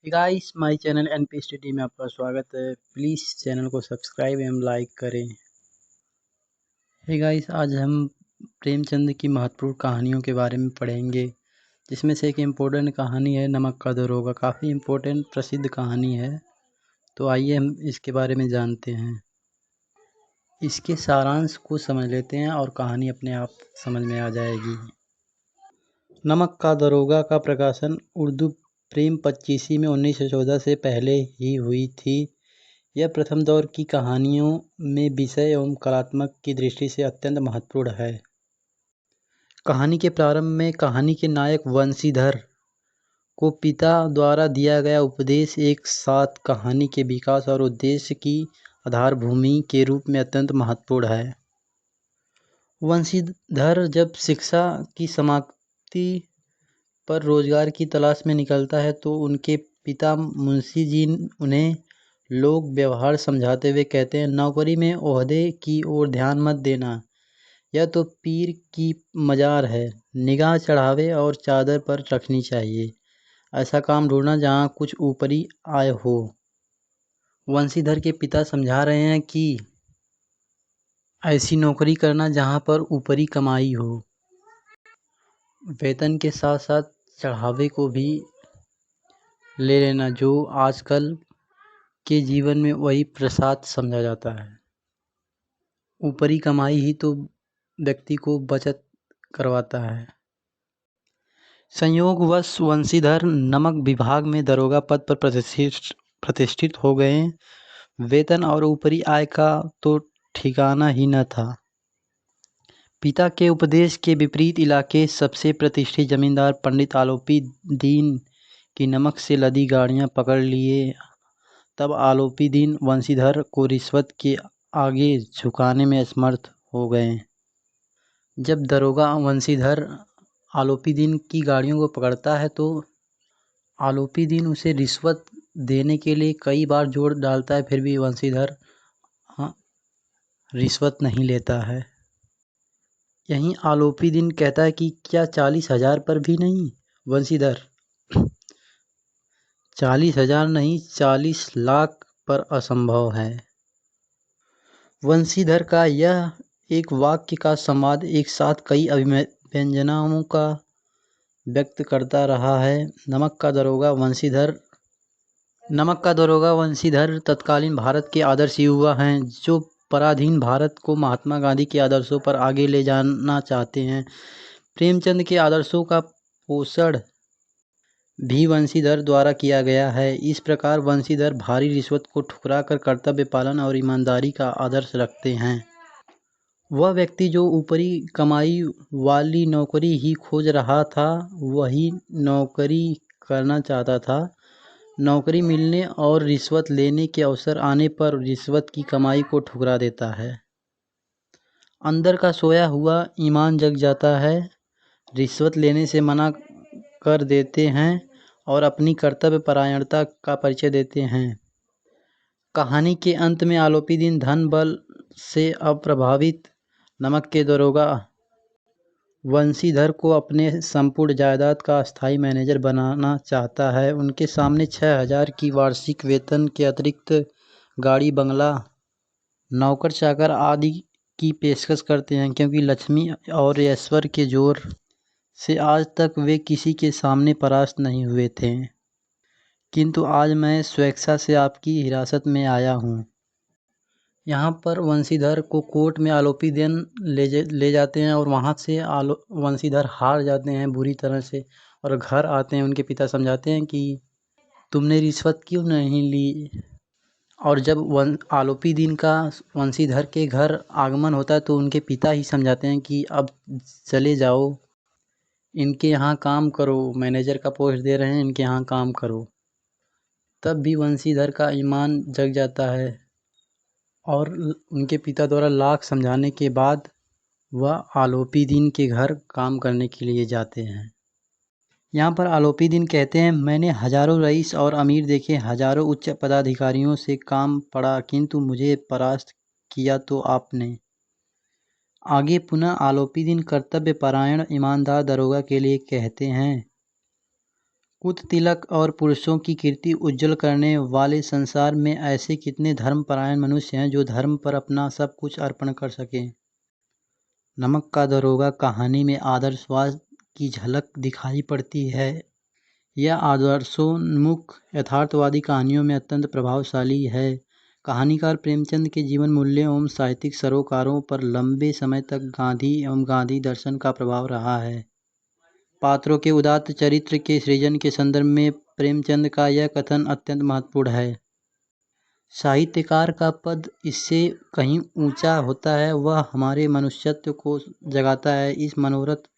Guys my channel NP study में आपका स्वागत है। प्लीज़ चैनल को सब्सक्राइब एवं लाइक करें। गाइस आज हम प्रेमचंद की महत्वपूर्ण कहानियों के बारे में पढ़ेंगे, जिसमें से एक इम्पोर्टेंट कहानी है नमक का दरोगा। काफ़ी इम्पोर्टेंट प्रसिद्ध कहानी है, तो आइए हम इसके बारे में जानते हैं। इसके सारांश को समझ लेते हैं और कहानी अपने आप समझ में आ जाएगी। नमक का दरोगा का प्रकाशन उर्दू प्रेम पच्चीसी में 1914 से पहले ही हुई थी। यह प्रथम दौर की कहानियों में विषय एवं कलात्मक की दृष्टि से अत्यंत महत्वपूर्ण है। कहानी के प्रारंभ में कहानी के नायक वंशीधर को पिता द्वारा दिया गया उपदेश एक साथ कहानी के विकास और उद्देश्य की आधारभूमि के रूप में अत्यंत महत्वपूर्ण है। वंशीधर जब शिक्षा की समाप्ति पर रोजगार की तलाश में निकलता है तो उनके पिता मुंशी जी उन्हें लोक व्यवहार समझाते हुए कहते हैं, नौकरी में ओहदे की ओर ध्यान मत देना, यह तो पीर की मजार है। निगाह चढ़ावे और चादर पर रखनी चाहिए। ऐसा काम ढूंढना जहाँ कुछ ऊपरी आय हो। वंशीधर के पिता समझा रहे हैं कि ऐसी नौकरी करना जहाँ पर ऊपरी कमाई हो। वेतन के साथ साथ चढ़ावे को भी ले लेना, जो आजकल के जीवन में वही प्रसाद समझा जाता है। ऊपरी कमाई ही तो व्यक्ति को बचत करवाता है। संयोगवश वंशीधर नमक विभाग में दरोगा पद पर प्रतिष्ठित हो गए। वेतन और ऊपरी आय का तो ठिकाना ही न था। पिता के उपदेश के विपरीत इलाके सबसे प्रतिष्ठित जमींदार पंडित आलोपी दीन की नमक से लदी गाड़ियां पकड़ लिए। तब आलोपी दीन वंशीधर को रिश्वत के आगे झुकाने में असमर्थ हो गए। जब दरोगा वंशीधर आलोपी दीन की गाड़ियों को पकड़ता है तो आलोपी दीन उसे रिश्वत देने के लिए कई बार जोर डालता है, फिर भी वंशीधर रिश्वत नहीं लेता है। यहीं आलोपी दीन कहता है कि क्या 40,000 पर भी नहीं? वंशीधर 40,000 नहीं, 40 लाख पर असंभव है। वंशीधर का यह एक वाक्य का संवाद एक साथ कई अभिव्यंजनाओं का व्यक्त करता रहा है। नमक का दरोगा वंशीधर तत्कालीन भारत के आदर्श युवा हैं, जो पराधीन भारत को महात्मा गांधी के आदर्शों पर आगे ले जाना चाहते हैं। प्रेमचंद के आदर्शों का पोषण भी वंशीधर द्वारा किया गया है। इस प्रकार वंशीधर भारी रिश्वत को ठुकराकर कर्तव्य पालन और ईमानदारी का आदर्श रखते हैं। वह व्यक्ति जो ऊपरी कमाई वाली नौकरी ही खोज रहा था, वही नौकरी करना चाहता था। नौकरी मिलने और रिश्वत लेने के अवसर आने पर रिश्वत की कमाई को ठुकरा देता है। अंदर का सोया हुआ ईमान जग जाता है। रिश्वत लेने से मना कर देते हैं और अपनी कर्तव्य परायणता का परिचय देते हैं। कहानी के अंत में आलोपी दीन धन बल से अप्रभावित नमक के दरोगा वंशीधर को अपने संपूर्ण जायदाद का स्थायी मैनेजर बनाना चाहता है। उनके सामने 6,000 की वार्षिक वेतन के अतिरिक्त गाड़ी, बंगला, नौकर चाकर आदि की पेशकश करते हैं, क्योंकि लक्ष्मी और ऐश्वर्य के जोर से आज तक वे किसी के सामने परास्त नहीं हुए थे। किंतु आज मैं स्वेच्छा से आपकी हिरासत में आया हूँ। यहाँ पर वंशीधर को कोर्ट में आलोपी दीन ले जाते हैं और वहाँ से वंशीधर हार जाते हैं बुरी तरह से और घर आते हैं। उनके पिता समझाते हैं कि तुमने रिश्वत क्यों नहीं ली। और जब आलोपी दीन का वंशीधर के घर आगमन होता है तो उनके पिता ही समझाते हैं कि अब चले जाओ, इनके यहाँ काम करो, मैनेजर का पोस्ट दे रहे हैं, इनके यहाँ काम करो। तब भी वंशीधर का ईमान जग जाता है और उनके पिता द्वारा लाख समझाने के बाद वह आलोपी दीन के घर काम करने के लिए जाते हैं। यहाँ पर आलोपी दीन कहते हैं, मैंने हजारों रईस और अमीर देखे, हजारों उच्च पदाधिकारियों से काम पड़ा, किंतु मुझे परास्त किया तो आपने। आगे पुनः आलोपी दीन कर्तव्य परायण ईमानदार दरोगा के लिए कहते हैं, कुत तिलक और पुरुषों की कीर्ति उज्जवल करने वाले संसार में ऐसे कितने धर्मपरायण मनुष्य हैं जो धर्म पर अपना सब कुछ अर्पण कर सकें। नमक का दरोगा कहानी में आदर्शवाद की झलक दिखाई पड़ती है। यह आदर्शोन्मुख यथार्थवादी कहानियों में अत्यंत प्रभावशाली है। कहानीकार प्रेमचंद के जीवन मूल्यों एवं साहित्यिक सरोकारों पर लंबे समय तक गांधी एवं गांधी दर्शन का प्रभाव रहा है। पात्रों के उदात्त चरित्र के सृजन के संदर्भ में प्रेमचंद का यह कथन अत्यंत महत्वपूर्ण है। साहित्यकार का पद इससे कहीं ऊंचा होता है, वह हमारे मनुष्यत्व को जगाता है। इस मनोरथ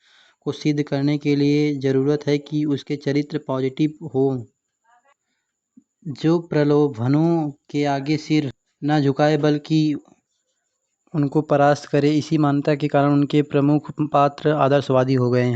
को सिद्ध करने के लिए ज़रूरत है कि उसके चरित्र पॉजिटिव हो, जो प्रलोभनों के आगे सिर न झुकाए बल्कि उनको परास्त करे। इसी मान्यता के कारण उनके प्रमुख पात्र आदर्शवादी हो गए हैं।